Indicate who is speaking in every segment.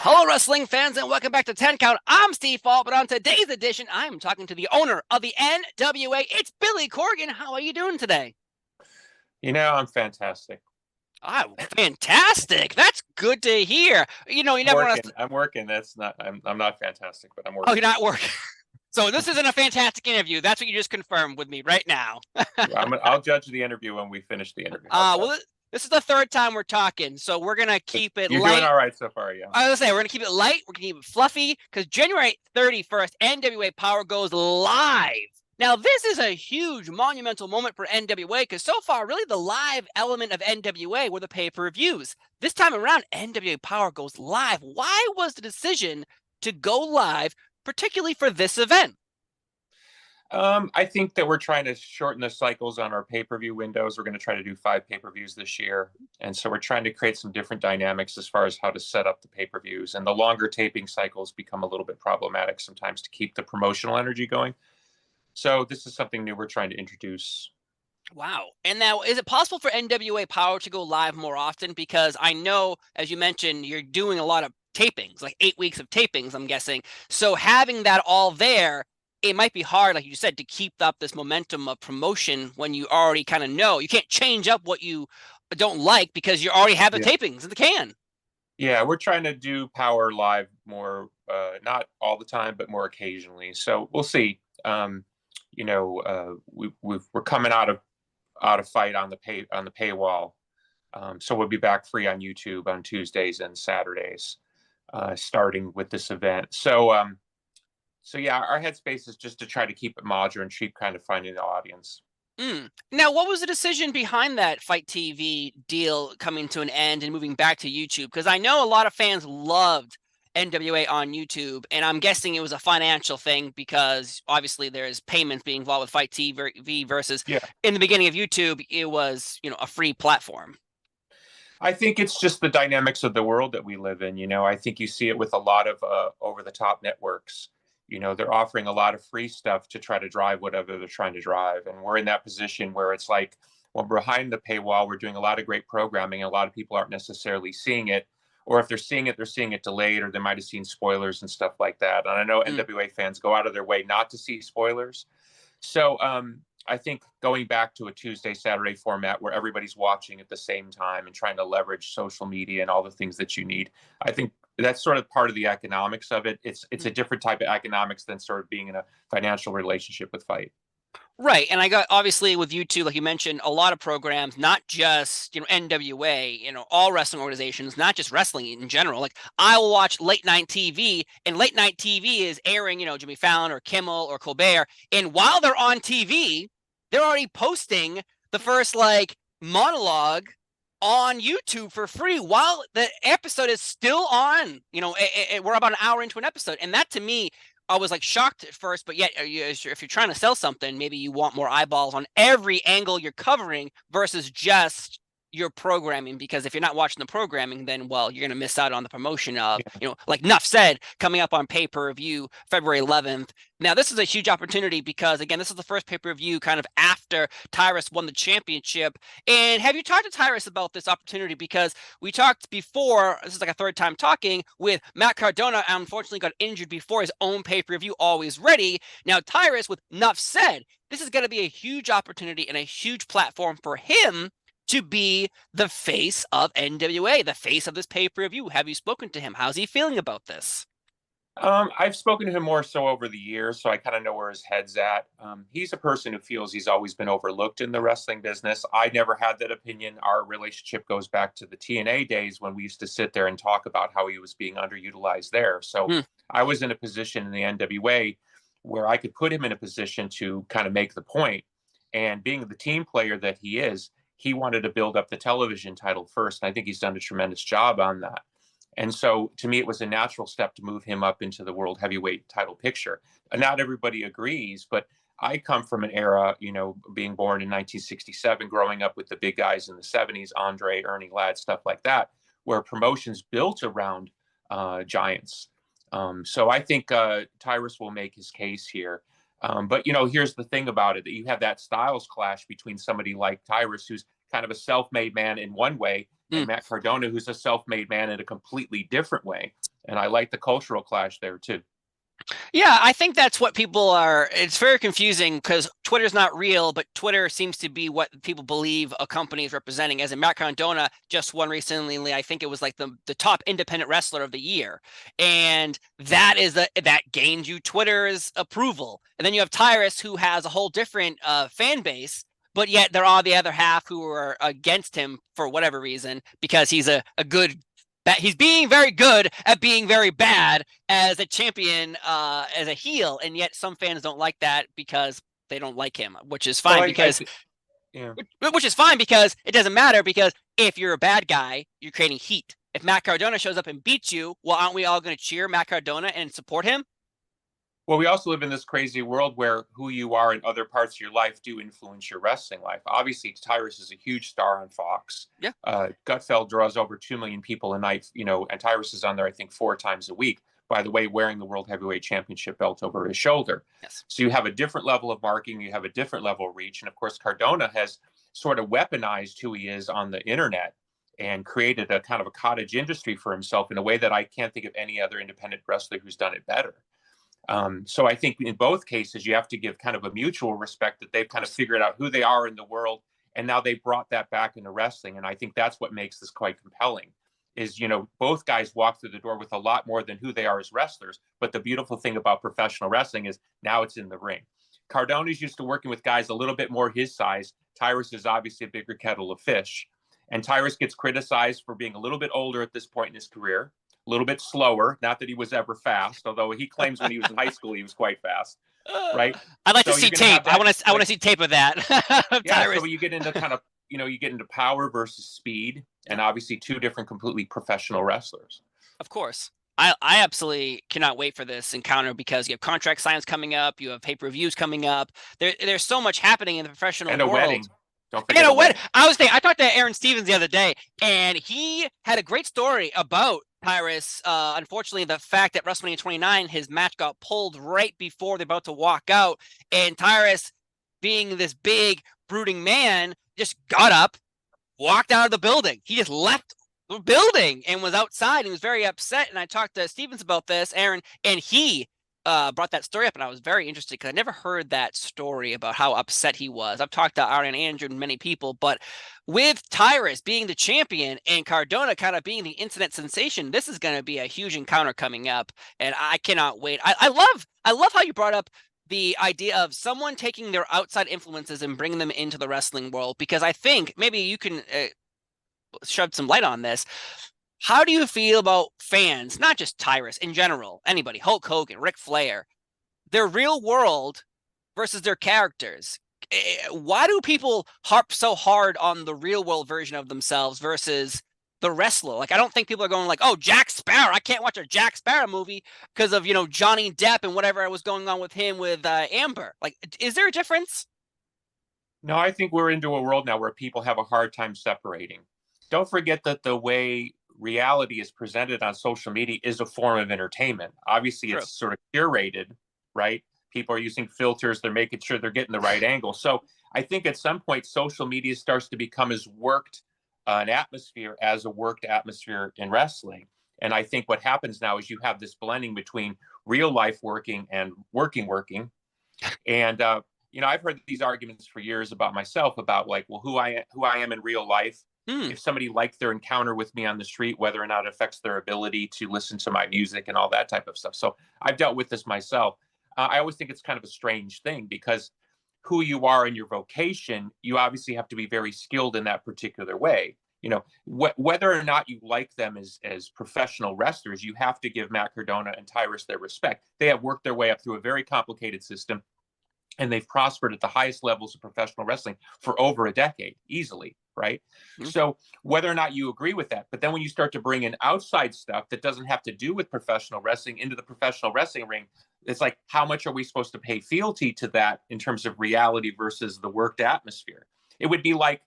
Speaker 1: Hello, wrestling fans, and welcome back to 10 Count. I'm Steve Fall, but on today's edition, I'm talking to the owner of the NWA. It's Billy Corgan. How are you doing today?
Speaker 2: I'm fantastic.
Speaker 1: Oh, fantastic. That's good to hear. You
Speaker 2: I'm
Speaker 1: never want
Speaker 2: working.
Speaker 1: us to...
Speaker 2: I'm working. I'm not fantastic, but I'm
Speaker 1: Oh,
Speaker 2: working.
Speaker 1: you're not working. So this isn't a fantastic interview. That's what you just confirmed with me right now.
Speaker 2: I'll judge the interview when we finish the interview. How's that?
Speaker 1: Well, this is the third time we're talking, so we're going to keep it
Speaker 2: You're doing
Speaker 1: light.
Speaker 2: all right so far, yeah.
Speaker 1: I was gonna say we're gonna keep it light. We're gonna keep it fluffy because January 31st, NWA Power goes live. Now, this is a huge monumental moment for NWA because so far, really, the live element of NWA were the pay-per-views. This time around, NWA Power goes live. Why was the decision to go live, particularly for this event?
Speaker 2: I think that we're trying to shorten the cycles on our pay-per-view windows. We're going to try to do 5 pay-per-views this year, and so we're trying to create some different dynamics as far as how to set up the pay-per-views. And the longer taping cycles become a little bit problematic sometimes to keep the promotional energy going. So this is something new we're trying to introduce.
Speaker 1: Wow. And now, is it possible for NWA Power to go live more often? Because I know, as you mentioned, you're doing a lot of tapings, like 8 weeks of tapings, I'm guessing. So having that all there, it might be hard, like you said, to keep up this momentum of promotion when you already kind of know. You can't change up what you don't like because you already have the
Speaker 2: Yeah.
Speaker 1: tapings in the can.
Speaker 2: Yeah, we're trying to do Power Live more, not all the time, but more occasionally. So we'll see. We're coming out of fight on the paywall, so we'll be back free on YouTube on Tuesdays and Saturdays, starting with this event. So yeah, our headspace is just to try to keep it modular and keep kind of finding the audience.
Speaker 1: Now, what was the decision behind that Fight TV deal coming to an end and moving back to YouTube? Because I know a lot of fans loved NWA on YouTube, and I'm guessing it was a financial thing because obviously there's payments being involved with Fight TV versus
Speaker 2: Yeah,
Speaker 1: in the beginning of YouTube, it was, a free platform.
Speaker 2: I think it's just the dynamics of the world that we live in. I think you see it with a lot of over-the-top networks. They're offering a lot of free stuff to try to drive whatever they're trying to drive. And we're in that position where it's like, when we're behind the paywall, we're doing a lot of great programming. A lot of people aren't necessarily seeing it. Or if they're seeing it delayed, or they might have seen spoilers and stuff like that. And I know
Speaker 1: Mm.
Speaker 2: NWA fans go out of their way not to see spoilers. So I think going back to a Tuesday, Saturday format where everybody's watching at the same time and trying to leverage social media and all the things that you need, I think that's sort of part of the economics of it. It's a different type of economics than sort of being in a financial relationship with Fight.
Speaker 1: Right. And I got obviously with YouTube, like you mentioned, a lot of programs, not just, NWA, all wrestling organizations, not just wrestling in general. Like I will watch late night TV and late night TV is airing, Jimmy Fallon or Kimmel or Colbert. And while they're on TV, they're already posting the first like monologue on YouTube for free while the episode is still on. We're about an hour into an episode. And that to me I was like shocked at first, but yet if you're trying to sell something, maybe you want more eyeballs on every angle you're covering versus just your programming. Because if you're not watching the programming, then well, you're gonna miss out on the promotion of,
Speaker 2: Yeah.
Speaker 1: like Nuff said, coming up on pay-per-view February 11th. Now, this is a huge opportunity because again, this is the first pay-per-view kind of after Tyrus won the championship. And have you talked to Tyrus about this opportunity? Because we talked before, this is like a third time talking with Matt Cardona, unfortunately got injured before his own pay-per-view Always Ready. Now Tyrus, with Nuff said, this is going to be a huge opportunity and a huge platform for him to be the face of NWA, the face of this pay-per-view. Have you spoken to him? How's he feeling about this?
Speaker 2: I've spoken to him more so over the years, so I kind of know where his head's at. He's a person who feels he's always been overlooked in the wrestling business. I never had that opinion. Our relationship goes back to the TNA days when we used to sit there and talk about how he was being underutilized there. So
Speaker 1: Hmm.
Speaker 2: I was in a position in the NWA where I could put him in a position to kind of make the point. And being the team player that he wanted to build up the television title first. And I think he's done a tremendous job on that. And so to me, it was a natural step to move him up into the world heavyweight title picture. And not everybody agrees, but I come from an era, being born in 1967, growing up with the big guys in the 70s, Andre, Ernie Ladd, stuff like that, where promotions built around giants. So I think Tyrus will make his case here. But here's the thing about it: that you have that styles clash between somebody like Tyrus, who's kind of a self-made man in one way,
Speaker 1: Hmm.
Speaker 2: and Matt Cardona, who's a self-made man in a completely different way. And I like the cultural clash there too.
Speaker 1: Yeah, I think that's what people are. It's very confusing because Twitter's not real, but Twitter seems to be what people believe a company is representing. As in, Matt Cardona just won recently. I think it was like the top independent wrestler of the year, and that is that gains you Twitter's approval. And then you have Tyrus, who has a whole different fan base, but yet there are the other half who are against him for whatever reason because he's a good. He's being very good at being very bad as a champion, as a heel, and yet some fans don't like that because they don't like him, which is
Speaker 2: Well,
Speaker 1: fine because
Speaker 2: yeah.
Speaker 1: which is fine because it doesn't matter because if you're a bad guy, you're creating heat. If Matt Cardona shows up and beats you, well, aren't we all going to cheer Matt Cardona and support him?
Speaker 2: Well, we also live in this crazy world where who you are in other parts of your life do influence your wrestling life. Obviously, Tyrus is a huge star on Fox.
Speaker 1: Yeah.
Speaker 2: Gutfeld draws over 2 million people a night, and Tyrus is on there, I think, 4 times a week, by the way, wearing the World Heavyweight Championship belt over his shoulder.
Speaker 1: Yes.
Speaker 2: So you have a different level of marketing, you have a different level of reach. And of course, Cardona has sort of weaponized who he is on the internet and created a kind of a cottage industry for himself in a way that I can't think of any other independent wrestler who's done it better. So I think in both cases, you have to give kind of a mutual respect that they've kind of figured out who they are in the world. And now they brought that back into wrestling. And I think that's what makes this quite compelling is, both guys walk through the door with a lot more than who they are as wrestlers. But the beautiful thing about professional wrestling is now it's in the ring. Cardona's used to working with guys a little bit more his size. Tyrus is obviously a bigger kettle of fish. And Tyrus gets criticized for being a little bit older at this point in his career, a little bit slower. Not that he was ever fast, although he claims when he was in high school he was quite fast, right?
Speaker 1: I'd like
Speaker 2: So
Speaker 1: to see
Speaker 2: you're gonna have
Speaker 1: tape. I
Speaker 2: that,
Speaker 1: want to. I want to see tape of that.
Speaker 2: yeah.
Speaker 1: Tyrus.
Speaker 2: So you get into kind of, you get into power versus speed, and obviously two different, completely professional wrestlers.
Speaker 1: Of course. I absolutely cannot wait for this encounter because you have contract signs coming up, you have pay-per-views coming up. There's so much happening in the professional
Speaker 2: And a
Speaker 1: world.
Speaker 2: wedding. Don't
Speaker 1: And
Speaker 2: forget
Speaker 1: a
Speaker 2: a
Speaker 1: wedding.
Speaker 2: wedding.
Speaker 1: I talked to Aaron Stevens the other day, and he had a great story about Tyrus. Unfortunately, the fact that WrestleMania 29, his match got pulled right before they're about to walk out, and Tyrus, being this big, brooding man, just got up, walked out of the building. He just left the building and was outside and was very upset. And I talked to Stevens about this, Aaron, and he brought that story up, and I was very interested because I never heard that story about how upset he was. I've talked to Aaron and Andrew and many people, but with Tyrus being the champion and Cardona kind of being the incident sensation, this is going to be a huge encounter coming up, and I cannot wait. I love how you brought up the idea of someone taking their outside influences and bringing them into the wrestling world, because I think maybe you can shed some light on this. How do you feel about fans, not just Tyrus, in general, anybody, Hulk Hogan, Ric Flair, their real world versus their characters? Why do people harp so hard on the real world version of themselves versus the wrestler? Like, I don't think people are going like, oh, Jack Sparrow, I can't watch a Jack Sparrow movie because of, Johnny Depp and whatever was going on with him with Amber. Like, is there a difference?
Speaker 2: No, I think we're into a world now where people have a hard time separating. Don't forget that the way reality is presented on social media is a form of entertainment. Obviously,
Speaker 1: True.
Speaker 2: it's sort of curated, right? People are using filters, they're making sure they're getting the right angle. So I think at some point, social media starts to become as worked an atmosphere as a worked atmosphere in wrestling. And I think what happens now is you have this blending between real life working and working. And I've heard these arguments for years about myself about like, well, who I am in real life. If somebody liked their encounter with me on the street, whether or not it affects their ability to listen to my music and all that type of stuff. So I've dealt with this myself. I always think it's kind of a strange thing because who you are in your vocation, you obviously have to be very skilled in that particular way. Whether or not you like them as professional wrestlers, you have to give Matt Cardona and Tyrus their respect. They have worked their way up through a very complicated system, and they've prospered at the highest levels of professional wrestling for over a decade, easily, right?
Speaker 1: Mm-hmm.
Speaker 2: So whether or not you agree with that, but then when you start to bring in outside stuff that doesn't have to do with professional wrestling into the professional wrestling ring, it's like, how much are we supposed to pay fealty to that in terms of reality versus the worked atmosphere? It would be like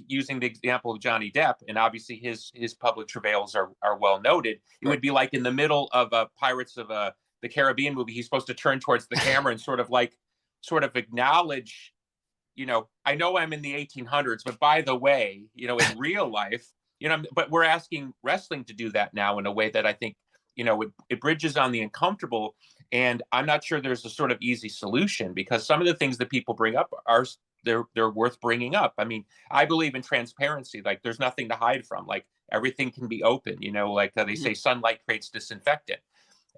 Speaker 2: using the example of Johnny Depp, and obviously his public travails are well noted. It would be like in the middle of Pirates of the Caribbean movie, he's supposed to turn towards the camera and sort of acknowledge, I know I'm in the 1800s, but by the way, in real life, but we're asking wrestling to do that now in a way that I think it bridges on the uncomfortable. And I'm not sure there's a sort of easy solution, because some of the things that people bring up are they're worth bringing up. I mean, I believe in transparency. Like, there's nothing to hide from. Like, everything can be open. Like they say, sunlight creates disinfectant,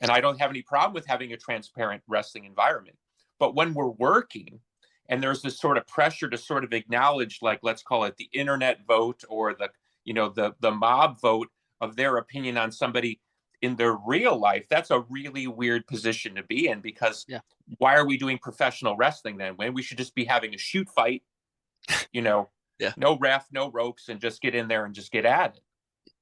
Speaker 2: and I don't have any problem with having a transparent wrestling environment. But when we're working, and there's this sort of pressure to sort of acknowledge, like, let's call it the internet vote, or the mob vote of their opinion on somebody in their real life, that's a really weird position to be in, because why are we doing professional wrestling then, when we should just be having a shoot fight, no ref, no ropes, and just get in there and just get at it.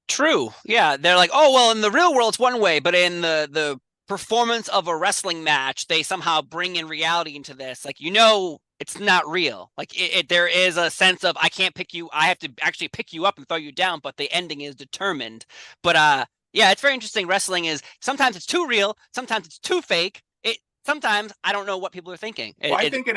Speaker 1: True. Yeah. They're like, oh, well, in the real world, it's one way, but in the performance of a wrestling match, they somehow bring in reality into this. Like, it's not real. Like, there is a sense of, I can't pick you. I have to actually pick you up and throw you down, but the ending is determined. But, yeah, it's very interesting. Wrestling is, sometimes it's too real, sometimes it's too fake. Sometimes I don't know what people are thinking.
Speaker 2: I think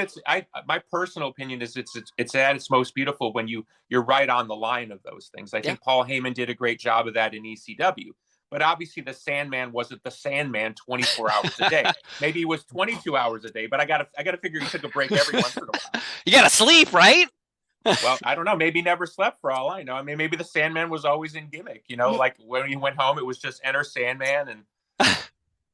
Speaker 2: my personal opinion is it's at its most beautiful when you're right on the line of those things. I think Paul Heyman did a great job of that in ECW. But obviously the Sandman wasn't the Sandman 24 hours a day. Maybe he was 22 hours a day, but I gotta figure he took a break every once in a while.
Speaker 1: You gotta sleep, right?
Speaker 2: Well, I don't know. Maybe he never slept, for all I know. I mean, maybe the Sandman was always in gimmick. Like, when he went home, it was just enter Sandman, and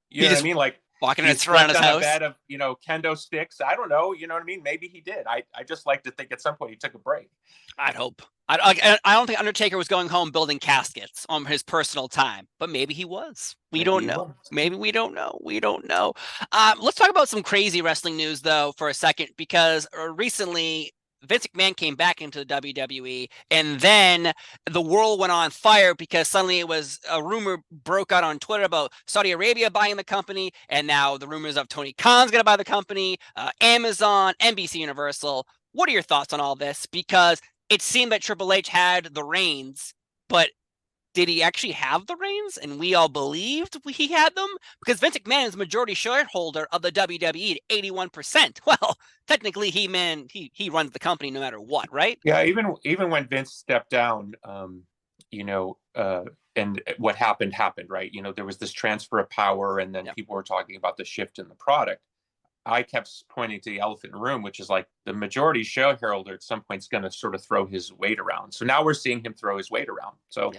Speaker 2: you know what I mean? Like,
Speaker 1: walking around his house,
Speaker 2: a bed of kendo sticks. I don't know. You know what I mean? Maybe he did. I just like to think at some point he took a break.
Speaker 1: I'd hope. I don't think Undertaker was going home building caskets on his personal time, but maybe he was. We don't know. Maybe we don't know. We don't know. Let's talk about some crazy wrestling news, though, for a second, because recently Vince McMahon came back into the WWE, and then the world went on fire because suddenly it was a rumor broke out on Twitter about Saudi Arabia buying the company, and now the rumors of Tony Khan's going to buy the company, Amazon, NBC Universal. What are your thoughts on all this? Because it seemed that Triple H had the reins, but did he actually have the reins? And we all believed he had them, because Vince McMahon is majority shareholder of the WWE at 81%. Well, technically he runs the company no matter what, right?
Speaker 2: Yeah, even when Vince stepped down, and what happened, right? There was this transfer of power, and then people were talking about the shift in the product. I kept pointing to the elephant in the room, which is like the majority shareholder at some point is going to sort of throw his weight around. So now we're seeing him throw his weight around. So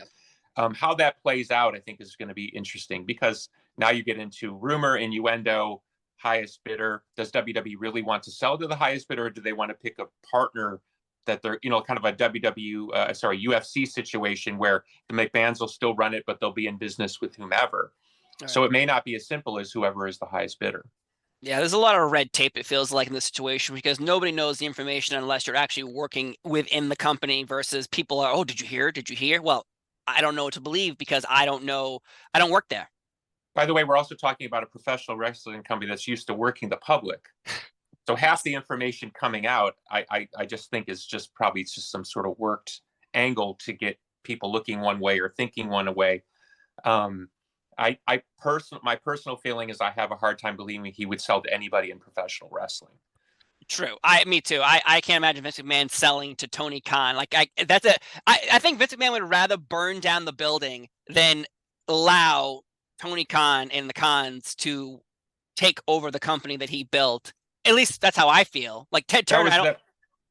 Speaker 2: how that plays out, I think, is going to be interesting, because now you get into rumor, innuendo, highest bidder. Does WWE really want to sell to the highest bidder, or do they want to pick a partner that they're, kind of a UFC situation where the McMahons will still run it, but they'll be in business with whomever. Right. So it may not be as simple as whoever is the highest bidder.
Speaker 1: Yeah, there's a lot of red tape, it feels like, in this situation, because nobody knows the information unless you're actually working within the company, versus people are, oh, did you hear? Did you hear? Well, I don't know what to believe, because I don't know. I don't work there.
Speaker 2: By the way, we're also talking about a professional wrestling company that's used to working the public. So half the information coming out, I just think is just probably just some sort of worked angle to get people looking one way or thinking one way. My personal feeling is I have a hard time believing he would sell to anybody in professional wrestling.
Speaker 1: True. Me too. I can't imagine Vince McMahon selling to Tony Khan. I think Vince McMahon would rather burn down the building than allow Tony Khan and the Khans to take over the company that he built. At least that's how I feel. Like Ted Turner, I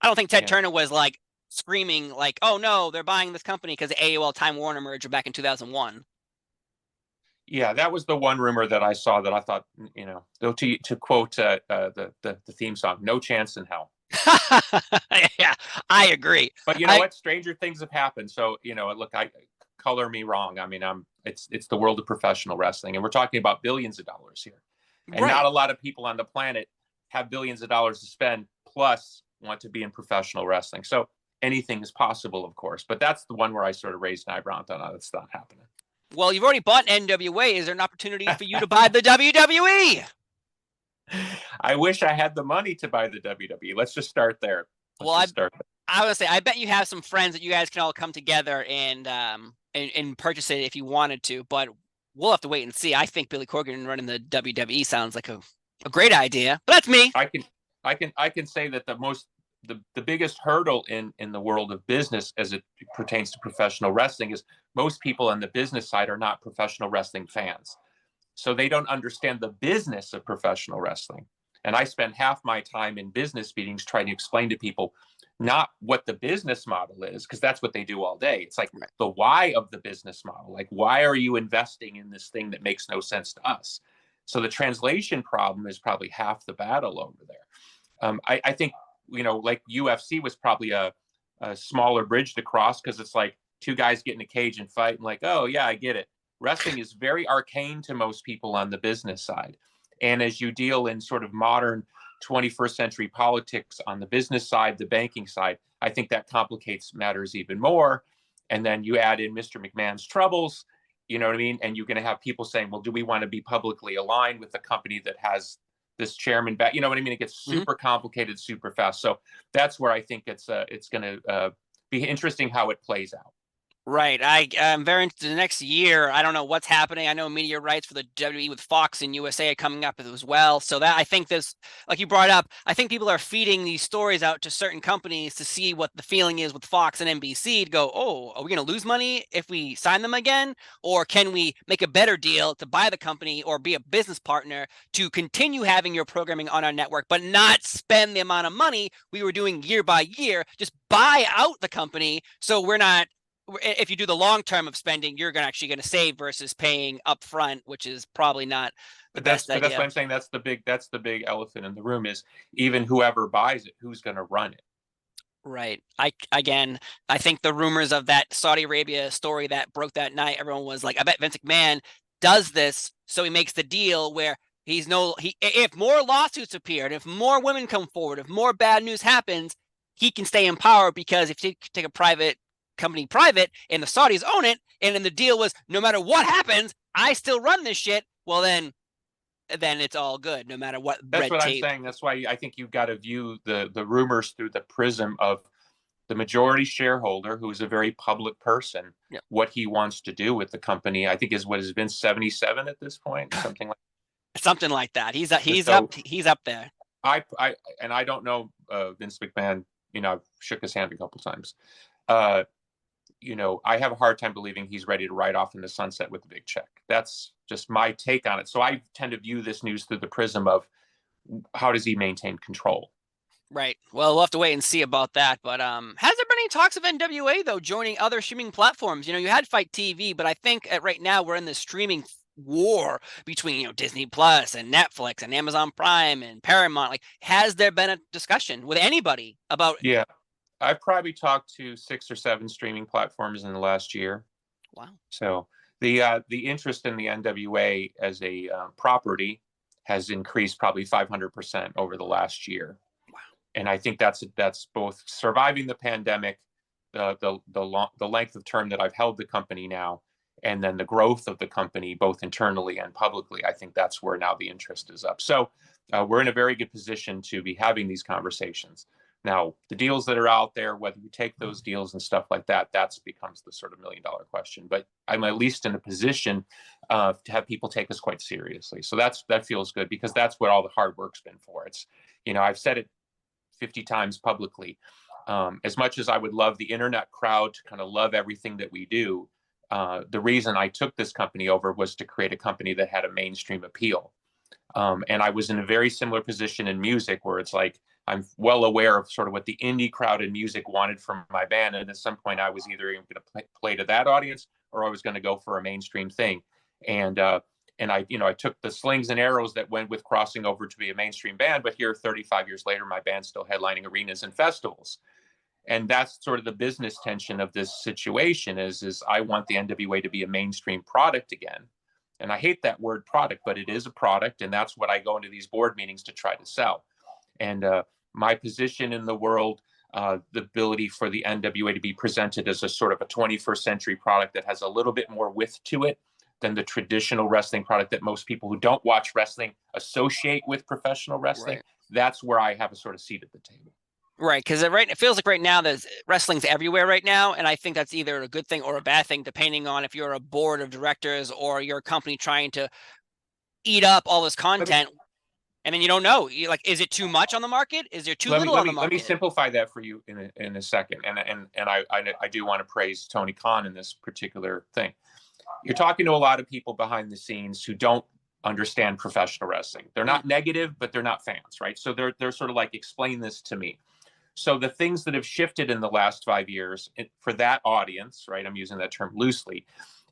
Speaker 1: don't think Ted Turner was like screaming like, "Oh no, they're buying this company," because the AOL Time Warner merger back in 2001.
Speaker 2: Yeah, that was the one rumor that I saw that I thought, to quote the theme song, "No chance in hell."
Speaker 1: Yeah, I agree.
Speaker 2: But you know what? Stranger things have happened. So, look, color me wrong. I mean, it's the world of professional wrestling, and we're talking about billions of dollars here. And not a lot of people on the planet have billions of dollars to spend, plus want to be in professional wrestling. So anything is possible, of course. But that's the one where I sort of raised an eyebrow and thought, that's not happening.
Speaker 1: Well, you've already bought NWA. Is there an opportunity for you to buy the WWE?
Speaker 2: I wish I had the money to buy the WWE. Let's just start there.
Speaker 1: I would say, I bet you have some friends that you guys can all come together and purchase it if you wanted to, but we'll have to wait and see. I think Billy Corgan running the WWE sounds like a great idea, but that's me.
Speaker 2: I can say that the biggest hurdle in the world of business as it pertains to professional wrestling is most people on the business side are not professional wrestling fans. So they don't understand the business of professional wrestling. And I spend half my time in business meetings trying to explain to people not what the business model is, because that's what they do all day. It's like
Speaker 1: Right.
Speaker 2: the why of the business model. Like, why are you investing in this thing that makes no sense to us? So the translation problem is probably half the battle over there. I think, like UFC was probably a smaller bridge to cross, because it's like two guys get in a cage and fight and like, oh, yeah, I get it. Wrestling is very arcane to most people on the business side. And as you deal in sort of modern 21st century politics on the business side, the banking side, I think that complicates matters even more. And then you add in Mr. McMahon's troubles, you know what I mean? And you're going to have people saying, well, do we want to be publicly aligned with the company that has this chairman back? You know what I mean? It gets super complicated, super fast. So that's where I think it's going to be interesting how it plays out.
Speaker 1: Right. I'm very into the next year. I don't know what's happening. I know media rights for the WWE with Fox and USA are coming up as well. So that I think this, like you brought up, I think people are feeding these stories out to certain companies to see what the feeling is with Fox and NBC to go, oh, are we going to lose money if we sign them again? Or can we make a better deal to buy the company or be a business partner to continue having your programming on our network, but not spend the amount of money we were doing year by year? Just buy out the company so we're not, if you do the long term of spending, you're actually going to save versus paying upfront, which is probably not the best idea.
Speaker 2: That's what I'm saying. That's the big elephant in the room, is even whoever buys it, who's going to run it.
Speaker 1: Right. I think the rumors of that Saudi Arabia story that broke that night, everyone was like, I bet Vince McMahon does this so he makes the deal where if more lawsuits appear, and if more women come forward, if more bad news happens, he can stay in power, because if you take a private company private and the Saudis own it, and then the deal was no matter what happens, I still run this shit, well then it's all good, no matter what.
Speaker 2: That's what I'm saying. That's why I think you've got to view the rumors through the prism of the majority shareholder, who is a very public person, what he wants to do with the company. I think is what has been 77 at this point, something like
Speaker 1: that. He's up there.
Speaker 2: I don't know Vince McMahon. I've shook his hand a couple times. I have a hard time believing he's ready to ride off in the sunset with a big check. That's just my take on it. So I tend to view this news through the prism of how does he maintain control?
Speaker 1: Right. Well, we'll have to wait and see about that. But has there been any talks of NWA, though, joining other streaming platforms? You had Fight TV, but I think right now we're in the streaming war between Disney Plus and Netflix and Amazon Prime and Paramount. Like, has there been a discussion with anybody about?
Speaker 2: Yeah. I've probably talked to 6 or 7 streaming platforms in the last year.
Speaker 1: Wow.
Speaker 2: So the interest in the NWA as a property has increased probably 500% over the last year.
Speaker 1: Wow.
Speaker 2: And I think that's both surviving the pandemic, the length of term that I've held the company now, and then the growth of the company, both internally and publicly. I think that's where now the interest is up. So we're in a very good position to be having these conversations. Now, the deals that are out there, whether you take those deals and stuff like that, becomes the sort of $1 million question. But I'm at least in a position to have people take us quite seriously. So that feels good, because that's what all the hard work's been for. It's, I've said it 50 times publicly. As much as I would love the internet crowd to kind of love everything that we do, the reason I took this company over was to create a company that had a mainstream appeal. And I was in a very similar position in music, where it's like, I'm well aware of sort of what the indie crowd in music wanted from my band. And at some point I was either going to play to that audience, or I was going to go for a mainstream thing. And I took the slings and arrows that went with crossing over to be a mainstream band. But here, 35 years later, my band's still headlining arenas and festivals. And that's sort of the business tension of this situation is I want the NWA to be a mainstream product again. And I hate that word product, but it is a product. And that's what I go into these board meetings to try to sell. And my position in the world, the ability for the NWA to be presented as a sort of a 21st century product that has a little bit more width to it than the traditional wrestling product that most people who don't watch wrestling associate with professional wrestling. Right. That's where I have a sort of seat at the table.
Speaker 1: Right, because it feels like right now there's wrestling's everywhere right now, and I think that's either a good thing or a bad thing, depending on if you're a board of directors or your company trying to eat up all this content. And then you don't know, is it too much on the market? Is there too little on the market?
Speaker 2: Let me simplify that for you in a second. And I do want to praise Tony Khan in this particular thing. You're talking to a lot of people behind the scenes who don't understand professional wrestling. They're not negative, but they're not fans, right? So they're sort of like, explain this to me. So the things that have shifted in the last 5 years for that audience, right? I'm using that term loosely,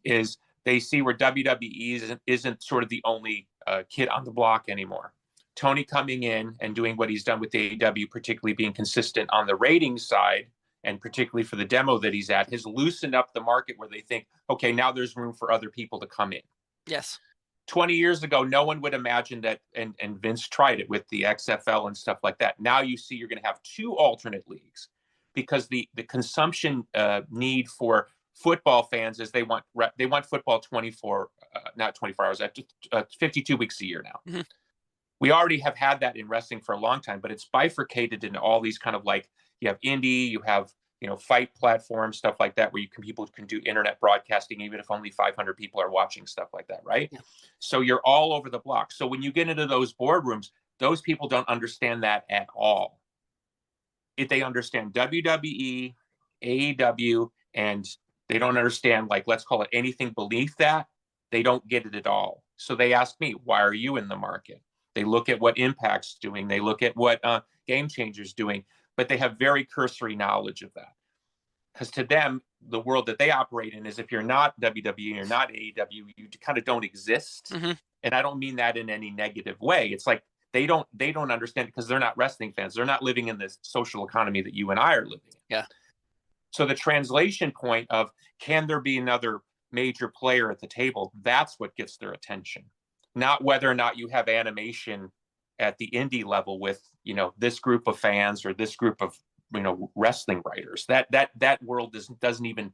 Speaker 2: is they see where WWE isn't sort of the only kid on the block anymore. Tony coming in and doing what he's done with AEW, particularly being consistent on the ratings side, and particularly for the demo that he's at, has loosened up the market where they think, okay, now there's room for other people to come in.
Speaker 1: Yes.
Speaker 2: 20 years ago, no one would imagine that, and Vince tried it with the XFL and stuff like that. Now you see you're going to have 2 alternate leagues, because the consumption need for football fans is they want football 24, not 24 hours, 52 weeks a year now. Mm-hmm. We already have had that in wrestling for a long time, but it's bifurcated into all these kind of like, you have indie, you have, fight platforms, stuff like that, where people can do internet broadcasting, even if only 500 people are watching, stuff like that, right? Yeah. So you're all over the block. So when you get into those boardrooms, those people don't understand that at all. If they understand WWE, AEW, and they don't understand, like, let's call it anything beneath that, they don't get it at all. So they ask me, why are you in the market? They look at what Impact's doing. They look at what Game Changer's doing, but they have very cursory knowledge of that. Because to them, the world that they operate in is, if you're not WWE, you're not AEW, you kind of don't exist. Mm-hmm. And I don't mean that in any negative way. It's like they don't understand, because they're not wrestling fans. They're not living in this social economy that you and I are living in.
Speaker 1: Yeah.
Speaker 2: So the translation point of, can there be another major player at the table? That's what gets their attention. Not whether or not you have animation at the indie level with, this group of fans or this group of, wrestling writers. That world doesn't even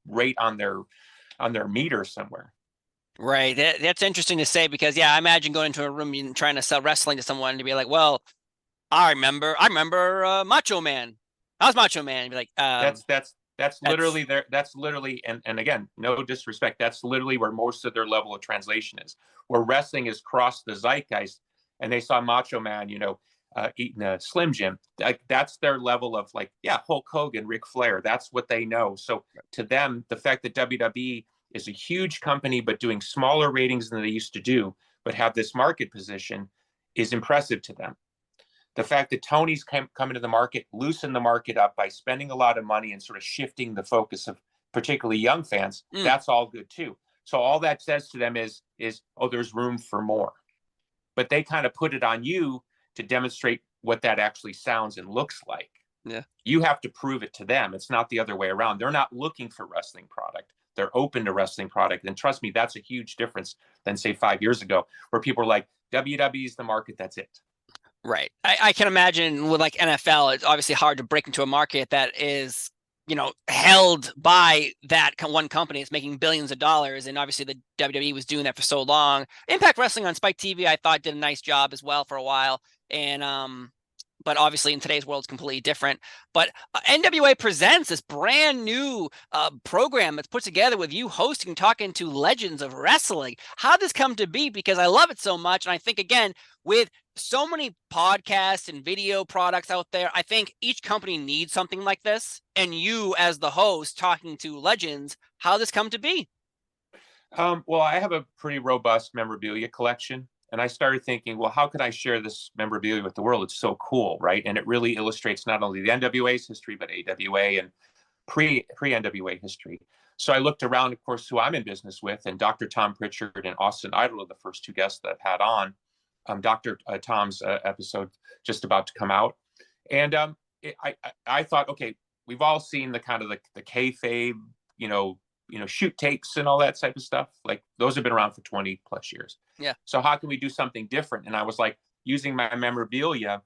Speaker 2: rate on their meter somewhere.
Speaker 1: Right. That's interesting to say, because I imagine going into a room and trying to sell wrestling to someone to be like, well, I remember Macho Man. How's Macho Man? And be like,
Speaker 2: that's literally there. That's literally, and again, no disrespect, that's literally where most of their level of translation is. Where wrestling has crossed the zeitgeist, and they saw Macho Man, eating a Slim Jim. That's their level of, like, Hulk Hogan, Ric Flair. That's what they know. So to them, the fact that WWE is a huge company, but doing smaller ratings than they used to do, but have this market position, is impressive to them. The fact that Tony's come into the market, loosen the market up by spending a lot of money and sort of shifting the focus of particularly young fans, that's all good too. So all that says to them is, oh, there's room for more. But they kind of put it on you to demonstrate what that actually sounds and looks like.
Speaker 1: Yeah.
Speaker 2: You have to prove it to them. It's not the other way around. They're not looking for wrestling product. They're open to wrestling product. And trust me, that's a huge difference than, say, 5 years ago, where people were like, WWE is the market, that's it.
Speaker 1: Right. I can imagine with like NFL, it's obviously hard to break into a market that is, held by that one company. It's making billions of dollars. And obviously the WWE was doing that for so long. Impact Wrestling on Spike TV, I thought, did a nice job as well for a while. And, but obviously in today's world, it's completely different. But NWA Presents, this brand new program that's put together with you hosting, talking to legends of wrestling. How did this come to be? Because I love it so much. And I think, again, with so many podcasts and video products out there, I think each company needs something like this. And you, as the host, talking to legends, how did this come to be?
Speaker 2: Well, I have a pretty robust memorabilia collection. And I started thinking, well, how could I share this memorabilia with the world? It's so cool, right? And it really illustrates not only the NWA's history, but AWA and pre-NWA history. So I looked around, of course, who I'm in business with, and Dr. Tom Pritchard and Austin Idol are the first 2 guests that I've had on. Dr. Tom's episode just about to come out. And I thought, okay, we've all seen the kind of the kayfabe, shoot tapes and all that type of stuff. Like, those have been around for 20 plus years.
Speaker 1: Yeah.
Speaker 2: So how can we do something different? And I was like, using my memorabilia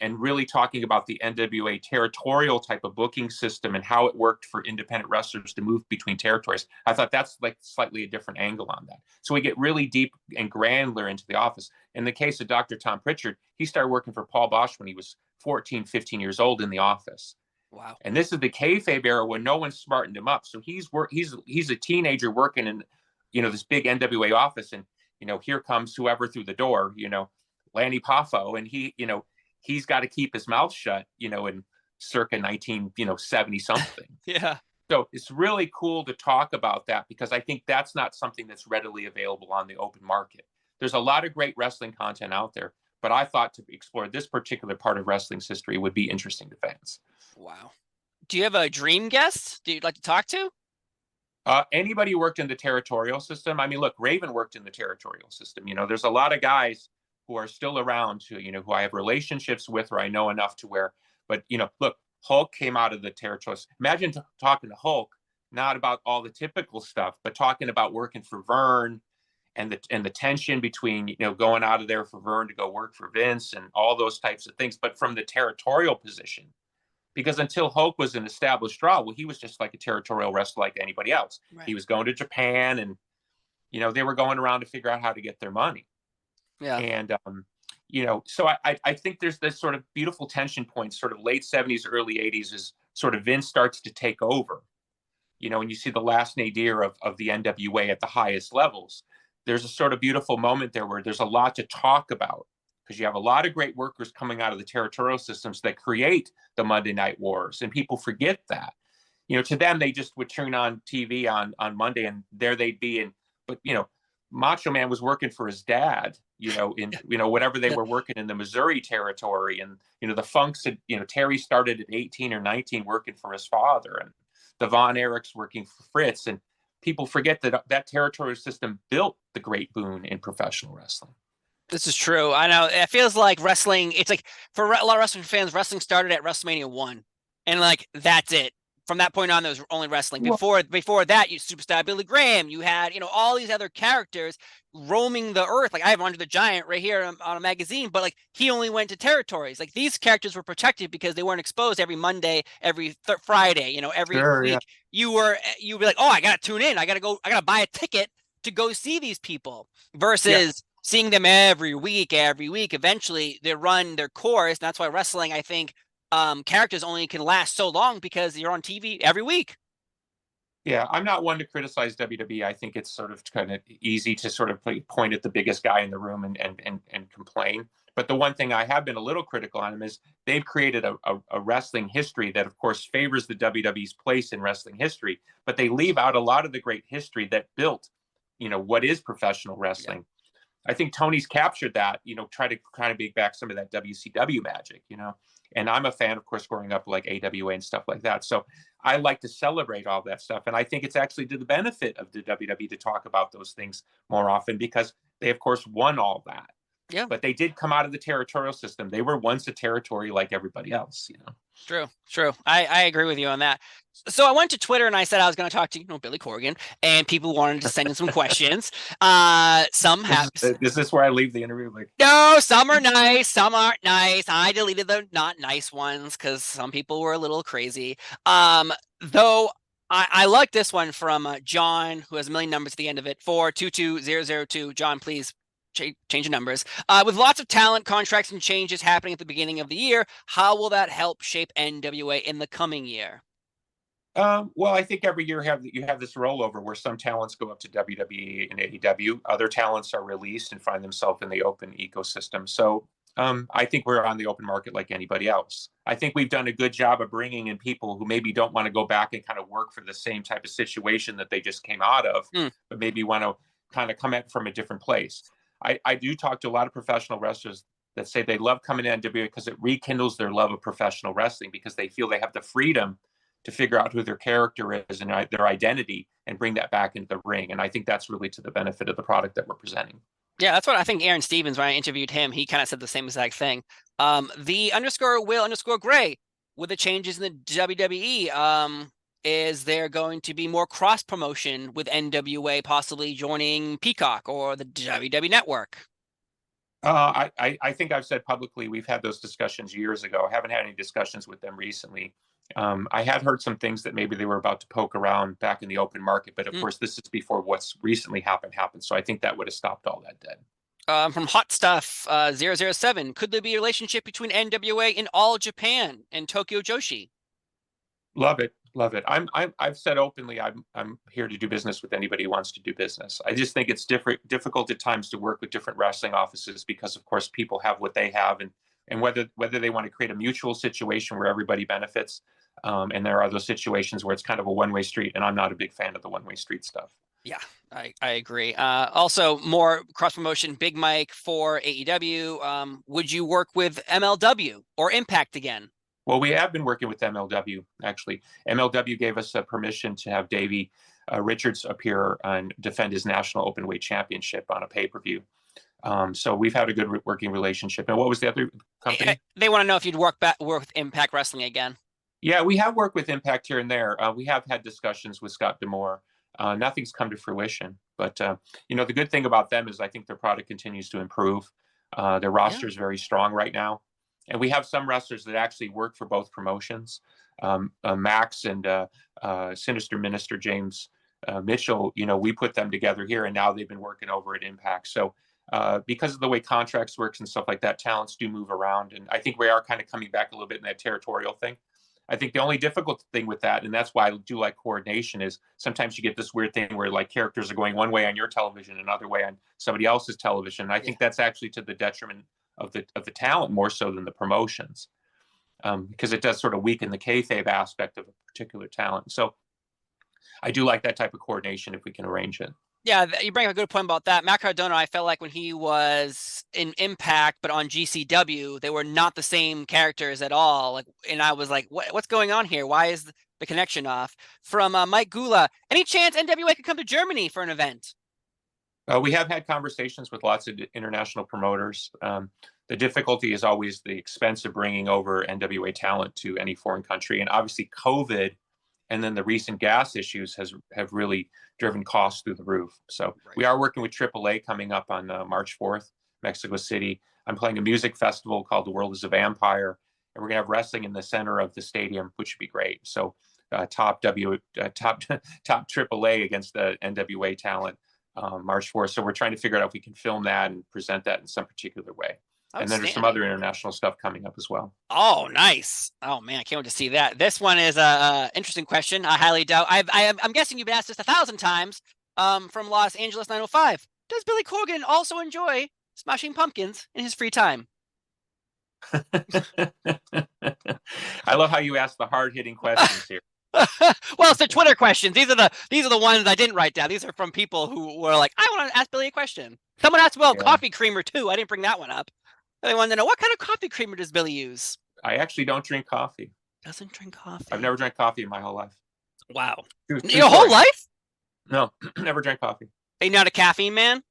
Speaker 2: and really talking about the NWA territorial type of booking system and how it worked for independent wrestlers to move between territories. I thought that's like slightly a different angle on that. So we get really deep and granular into the office. In the case of Dr. Tom Pritchard, he started working for Paul Bosch when he was 14, 15 years old in the office.
Speaker 1: Wow.
Speaker 2: And this is the kayfabe era when no one smartened him up. So he's a teenager working in, this big NWA office. And, here comes whoever through the door, Lanny Poffo. And he's got to keep his mouth shut, in circa 1970 something.
Speaker 1: Yeah.
Speaker 2: So it's really cool to talk about that because I think that's not something that's readily available on the open market. There's a lot of great wrestling content out there, but I thought to explore this particular part of wrestling's history would be interesting to fans.
Speaker 1: Wow. Do you have a dream guest that you'd like to talk to?
Speaker 2: Anybody who worked in the territorial system. I mean, look, Raven worked in the territorial system. There's a lot of guys who are still around who I have relationships with or I know enough to where, but, look, Hulk came out of the territorial. Imagine talking to Hulk, not about all the typical stuff, but talking about working for Vern and the tension between, going out of there for Vern to go work for Vince and all those types of things, but from the territorial position. Because until Hulk was an established draw, well, he was just like a territorial wrestler like anybody else.
Speaker 1: Right.
Speaker 2: He was going to Japan and, they were going around to figure out how to get their money.
Speaker 1: Yeah.
Speaker 2: And, so I think there's this sort of beautiful tension point, sort of late 70s, early 80s is sort of Vince starts to take over, and you see the last nadir of the NWA at the highest levels. There's a sort of beautiful moment there where there's a lot to talk about because you have a lot of great workers coming out of the territorial systems that create the Monday Night Wars. And people forget that. To them, they just would turn on TV on Monday and there they'd be. But Macho Man was working for his dad, in, whatever they were working in the Missouri territory. And, the Funks had, Terry started at 18 or 19 working for his father and the Von Erichs working for Fritz. And people forget that territorial system built the great boon in professional wrestling.
Speaker 1: This is true. I know. It feels like wrestling. It's like for a lot of wrestling fans, wrestling started at WrestleMania 1, and like that's it. From that point on, there was only wrestling. Before that, you Superstar Billy Graham. You had all these other characters roaming the earth. Like I have Andre the Giant right here on a magazine, but like he only went to territories. Like these characters were protected because they weren't exposed every Monday, every Friday. Every week. Yeah. You'd be like, oh, I gotta tune in. I gotta buy a ticket to go see these people. Versus seeing them every week. Eventually they run their course. And that's why wrestling, I think, characters only can last so long because you're on TV every week.
Speaker 2: Yeah, I'm not one to criticize WWE. I think it's sort of kind of easy to sort of point at the biggest guy in the room and complain. But the one thing I have been a little critical on them is they've created a wrestling history that, of course, favors the WWE's place in wrestling history. But they leave out a lot of the great history that built, what is professional wrestling. Yeah. I think Tony's captured that, try to kind of bring back some of that WCW magic, and I'm a fan, of course, growing up like AWA and stuff like that. So I like to celebrate all that stuff. And I think it's actually to the benefit of the WWE to talk about those things more often because they, of course, won all that.
Speaker 1: Yeah.
Speaker 2: But they did come out of the territorial system. They were once a territory like everybody else,
Speaker 1: True. I agree with you on that. So I went to Twitter and I said I was going to talk to Billy Corgan, and people wanted to send in some questions. Some have.
Speaker 2: Is this where I leave the interview? Like,
Speaker 1: no, some are nice, some aren't nice. I deleted the not nice ones because some people were a little crazy. Though I like this one from John, who has a million numbers at the end of it. 422002. John, please change the numbers. With lots of talent, contracts, and changes happening at the beginning of the year, how will that help shape NWA in the coming year?
Speaker 2: Well, I think every year you have this rollover where some talents go up to WWE and AEW, other talents are released and find themselves in the open ecosystem. So I think we're on the open market like anybody else. I think we've done a good job of bringing in people who maybe don't want to go back and kind of work for the same type of situation that they just came out of, but maybe want to kind of come at from a different place. I do talk to a lot of professional wrestlers that say they love coming to NWA because it rekindles their love of professional wrestling because they feel they have the freedom to figure out who their character is and their identity and bring that back into the ring. And I think that's really to the benefit of the product that we're presenting.
Speaker 1: Yeah, that's what I think Aaron Stevens, when I interviewed him, he kind of said the same exact thing. The _Will_Gray, with the changes in the WWE, is there going to be more cross promotion with NWA possibly joining Peacock or the WWE Network?
Speaker 2: I think I've said publicly we've had those discussions years ago. I haven't had any discussions with them recently. I had heard some things that maybe they were about to poke around back in the open market, but of course this is before what's recently happened. So I think that would have stopped all that dead.
Speaker 1: From Hot Stuff 007, could there be a relationship between NWA and All Japan and Tokyo Joshi?
Speaker 2: Love it. I've said openly I'm here to do business with anybody who wants to do business. I just think it's difficult at times to work with different wrestling offices because of course people have what they have and and whether they want to create a mutual situation where everybody benefits. And there are those situations where it's kind of a one-way street, and I'm not a big fan of the one-way street stuff.
Speaker 1: Yeah, I agree. Also, more cross promotion, Big Mike for AEW. Would you work with MLW or Impact again?
Speaker 2: Well, we have been working with MLW, actually. MLW gave us permission to have Davey Richards appear and defend his national openweight championship on a pay-per-view. So we've had a good working relationship. And what was the other company?
Speaker 1: They want to know if you'd work with Impact Wrestling again.
Speaker 2: Yeah, we have worked with Impact here and there. We have had discussions with Scott D'Amore. Nothing's come to fruition. But, the good thing about them is I think their product continues to improve. Their roster is very strong right now. And we have some wrestlers that actually work for both promotions. Max and Sinister Minister James Mitchell, we put them together here, and now they've been working over at Impact. So because of the way contracts works and stuff like that, talents do move around. And I think we are kind of coming back a little bit in that territorial thing. I think the only difficult thing with that, and that's why I do like coordination, is sometimes you get this weird thing where like characters are going one way on your television, another way on somebody else's television. And I think that's actually to the detriment of the talent more so than the promotions, because it does sort of weaken the kayfabe aspect of a particular talent. So I do like that type of coordination if we can arrange it.
Speaker 1: Yeah, you bring up a good point about that. Matt Cardona, I felt like when he was in Impact, but on GCW, they were not the same characters at all. And I was like, what's going on here? Why is the connection off? From Mike Gula, any chance NWA could come to Germany for an event?
Speaker 2: We have had conversations with lots of international promoters. The difficulty is always the expense of bringing over NWA talent to any foreign country. And obviously COVID and then the recent gas issues have really driven costs through the roof. So we are working with AAA coming up on March 4th, Mexico City. I'm playing a music festival called The World is a Vampire, and we're gonna have wrestling in the center of the stadium, which would be great. So top AAA against the NWA talent March 4th. So we're trying to figure out if we can film that and present that in some particular way. And then there's some other international stuff coming up as well.
Speaker 1: Oh, nice. Oh, man, I can't wait to see that. This one is a interesting question. I highly doubt. I'm guessing you've been asked this 1,000 times from Los Angeles 905. Does Billy Corgan also enjoy smashing pumpkins in his free time?
Speaker 2: I love how you ask the hard-hitting questions here.
Speaker 1: Well, it's the Twitter questions. These are the ones I didn't write down. These are from people who were like, I want to ask Billy a question. Someone asked about coffee creamer too. I didn't bring that one up. They wanted to know, what kind of coffee creamer does Billy use?
Speaker 2: I actually don't drink coffee.
Speaker 1: Doesn't drink coffee.
Speaker 2: I've never drank coffee in my whole life.
Speaker 1: Wow.
Speaker 2: Your
Speaker 1: whole life?
Speaker 2: No, never drank coffee.
Speaker 1: Are you not a caffeine man?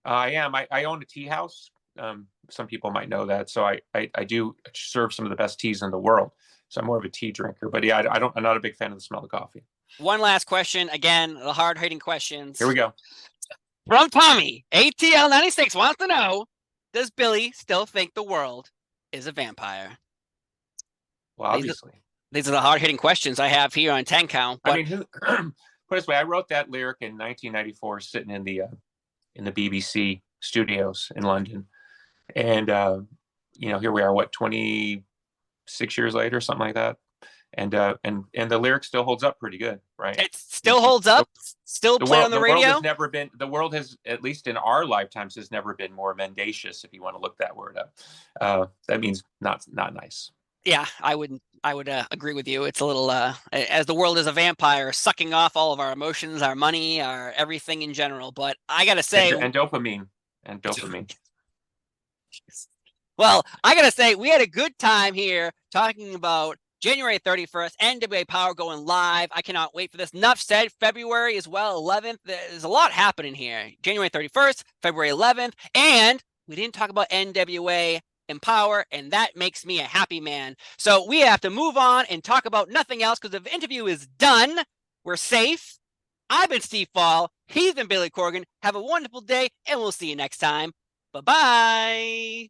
Speaker 2: I am. I own a tea house. Some people might know that. So I do serve some of the best teas in the world. So I'm more of a tea drinker. But yeah, I'm not a big fan of the smell of coffee.
Speaker 1: One last question. Again, the hard-hitting questions.
Speaker 2: Here we go.
Speaker 1: From Tommy, ATL 96 wants to know, does Billy still think the world is a vampire?
Speaker 2: Well, obviously.
Speaker 1: These are the hard-hitting questions I have here on 10 Count.
Speaker 2: But... I mean, put it this way, I wrote that lyric in 1994 sitting in the BBC studios in London. And, here we are, 26 years later, something like that. And the lyric still holds up pretty good, right?
Speaker 1: It still holds up? Still play on the radio?
Speaker 2: The world has, at least in our lifetimes, has never been more mendacious, if you want to look that word up. That means not nice.
Speaker 1: Yeah, I would agree with you. It's a little, as the world is a vampire, sucking off all of our emotions, our money, our everything in general. But I got to say...
Speaker 2: And dopamine.
Speaker 1: Well, I got to say, we had a good time here talking about January 31st, NWA Power going live. I cannot wait for this. Nuff said February as well, 11th. There's a lot happening here. January 31st, February 11th. And we didn't talk about NWA Empower, and that makes me a happy man. So we have to move on and talk about nothing else because the interview is done. We're safe. I've been Steve Fall. He's been Billy Corgan. Have a wonderful day, and we'll see you next time. Bye-bye.